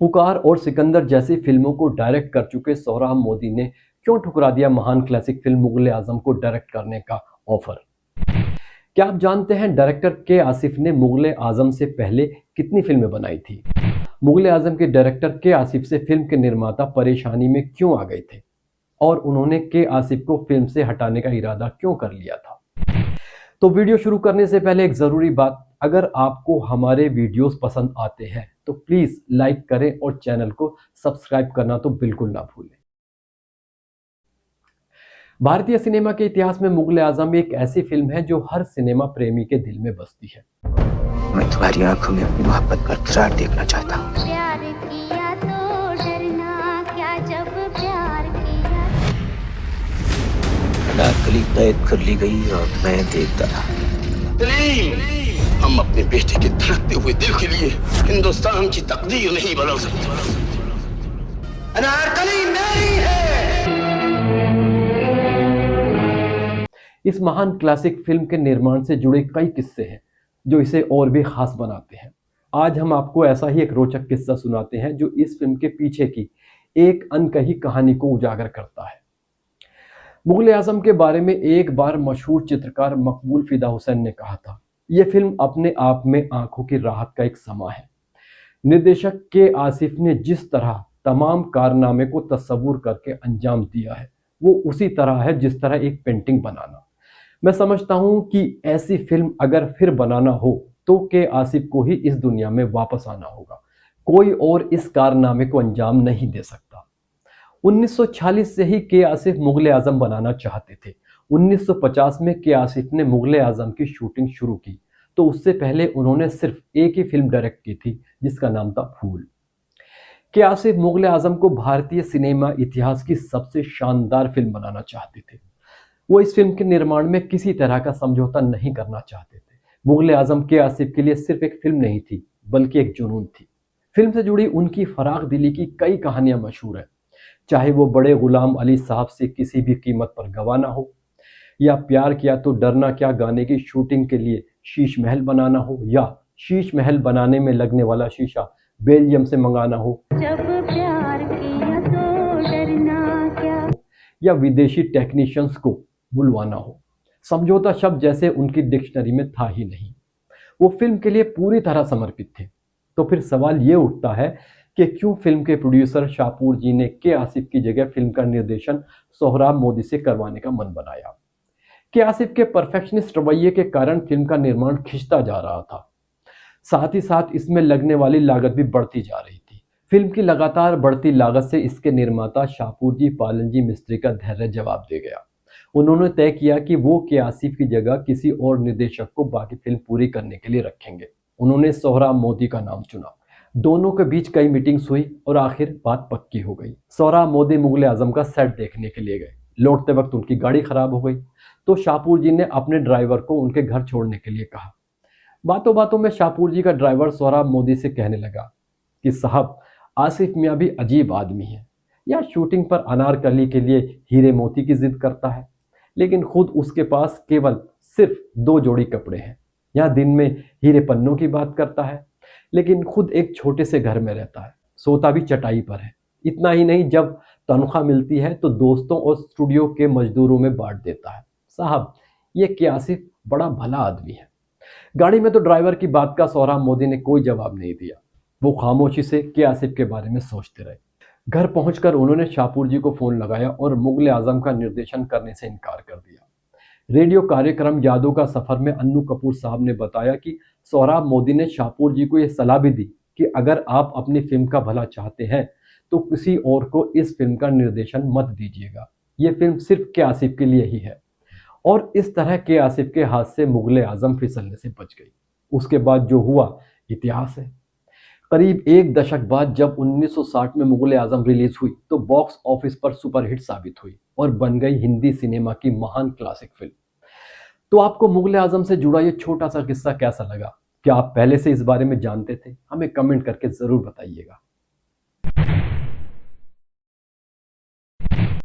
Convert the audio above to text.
पुकार और सिकंदर जैसी फिल्मों को डायरेक्ट कर चुके सोहराब मोदी ने क्यों ठुकरा दिया महान क्लासिक फिल्म मुगले आजम को डायरेक्ट करने का ऑफर? क्या आप जानते हैं डायरेक्टर के आसिफ ने मुगले आजम से पहले कितनी फिल्में बनाई थी? मुगले आजम के डायरेक्टर के आसिफ से फिल्म के निर्माता परेशानी में क्यों आ गए थे और उन्होंने के आसिफ को फिल्म से हटाने का इरादा क्यों कर लिया था? तो वीडियो शुरू करने से पहले एक जरूरी बात, अगर आपको हमारे वीडियोस पसंद आते हैं तो प्लीज लाइक करें और चैनल को सब्सक्राइब करना तो बिल्कुल ना भूलें। भारतीय सिनेमा के इतिहास में मुगले आजम एक ऐसी फिल्म है जो हर सिनेमा प्रेमी के दिल में बसती है। मैं तुम्हारी आंखों में अपनी मोहब्बत बरकरार देखना चाहता हूँ। प्यार किया तो डरना क्या, जब प्यार किया। अनारकली कैद कर ली गई और मैं देखता रहा। हम अपने बेटे के धड़कते हुए दिल के लिए हिंदुस्तान की तकदीर नहीं बदल सकते। अनारकली मेरी है। इस महान क्लासिक फिल्म के निर्माण से जुड़े कई किस्से हैं जो इसे और भी खास बनाते हैं। आज हम आपको ऐसा ही एक रोचक किस्सा सुनाते हैं जो इस फिल्म के पीछे की एक अनकही कहानी को उजागर करता है। मुगले आजम के बारे में एक बार मशहूर चित्रकार मकबूल फिदा हुसैन ने कहा था, यह फिल्म अपने आप में आंखों की राहत का एक समा है। निर्देशक के आसिफ ने जिस तरह तमाम कारनामे को तस्वुर करके अंजाम दिया है वो उसी तरह है जिस तरह एक पेंटिंग बनाना। मैं समझता हूं कि ऐसी फिल्म अगर फिर बनाना हो तो के आसिफ को ही इस दुनिया में वापस आना होगा, कोई और इस कारनामे को अंजाम नहीं दे सकता। 1946 से ही के आसिफ मुगले आजम बनाना चाहते थे। 1950 में के आसिफ ने मुगले आजम की शूटिंग शुरू की तो उससे पहले उन्होंने सिर्फ एक ही फिल्म डायरेक्ट की थी जिसका नाम था फूल। के आसिफ मुगले आजम को भारतीय सिनेमा इतिहास की सबसे शानदार फिल्म बनाना चाहते थे। वो इस फिल्म के निर्माण में किसी तरह का समझौता नहीं करना चाहते थे। मुगले आजम के आसिफ के लिए सिर्फ एक फिल्म नहीं थी बल्कि एक जुनून थी। फिल्म से जुड़ी उनकी फराख दिली की कई कहानियां मशहूर है, चाहे वो बड़े गुलाम अली साहब से किसी भी कीमत पर गवाना हो, या प्यार किया तो डरना क्या गाने की शूटिंग के लिए शीश महल बनाना हो, या शीश महल बनाने में लगने वाला शीशा बेल्जियम से मंगाना हो, जब प्यार किया तो डरना क्या, या विदेशी टेक्नीशियंस को बुलवाना हो। समझौता शब्द जैसे उनकी डिक्शनरी में था ही नहीं। वो फिल्म के लिए पूरी तरह समर्पित थे। तो फिर सवाल ये उठता है कि क्यों फिल्म के प्रोड्यूसर शाहपुर जी ने के आसिफ की जगह फिल्म का निर्देशन सोहराब मोदी से करवाने का मन बनाया। के आसिफ के परफेक्शनिस्ट रवैये के कारण फिल्म का निर्माण खिंचता जा रहा था, साथ ही साथ इसमें लगने वाली लागत भी बढ़ती जा रही थी। फिल्म की लगातार बढ़ती लागत से इसके निर्माता शाहपुर जी पालन जी मिस्त्री का धैर्य जवाब दे गया। उन्होंने तय किया कि वो के आसिफ की जगह किसी और निर्देशक को बाकी फिल्म पूरी करने के लिए रखेंगे। उन्होंने सोहराब मोदी का नाम चुना। दोनों के बीच कई मीटिंग्स हुई और आखिर बात पक्की हो गई। सोहराब मोदी मुगले आजम का सेट देखने के लिए गए। लौटते वक्त उनकी गाड़ी खराब हो गई तो शाहपुर जी ने अपने ड्राइवर को उनके घर छोड़ने के लिए कहा। बातों बातों में शाहपुर जी का ड्राइवर सोहराब मोदी से कहने लगा कि साहब, आसिफ मियाँ भी अजीब आदमी है, या शूटिंग पर अनारकली के लिए हीरे मोती की जिद करता है, लेकिन खुद उसके पास केवल सिर्फ 2 जोड़ी कपड़े हैं। यहाँ दिन में हीरे पन्नों की बात करता है लेकिन खुद एक छोटे से घर में रहता है, सोता भी चटाई पर है। इतना ही नहीं, जब तनख्वाह मिलती है तो दोस्तों और स्टूडियो के मजदूरों में बांट देता है। साहब, ये के आसिफ बड़ा भला आदमी है। गाड़ी में तो ड्राइवर की बात का सोहराब मोदी ने कोई जवाब नहीं दिया। वो खामोशी से के आसिफ के बारे में सोचते रहे। घर पहुंचकर उन्होंने शाहपुर जी को फोन लगाया और मुगले आजम का निर्देशन करने से इनकार कर दिया। रेडियो कार्यक्रम यादों का सफर में अन्नू कपूर साहब ने बताया कि सोहराब मोदी ने शाहपुर जी को यह सलाह भी दी कि अगर आप अपनी फिल्म का भला चाहते हैं तो किसी और को इस फिल्म का निर्देशन मत दीजिएगा, ये फिल्म सिर्फ के आसिफ के लिए ही है। और इस तरह के आसिफ के हाथ से मुगले आजम फिसलने से बच गई। उसके बाद जो हुआ इतिहास है। करीब 1 दशक बाद जब 1960 में मुगले आजम रिलीज हुई तो बॉक्स ऑफिस पर सुपरहिट साबित हुई और बन गई हिंदी सिनेमा की महान क्लासिक फिल्म। तो आपको मुगले आजम से जुड़ा ये छोटा सा किस्सा कैसा लगा? क्या आप पहले से इस बारे में जानते थे? हमें कमेंट करके जरूर बताइएगा।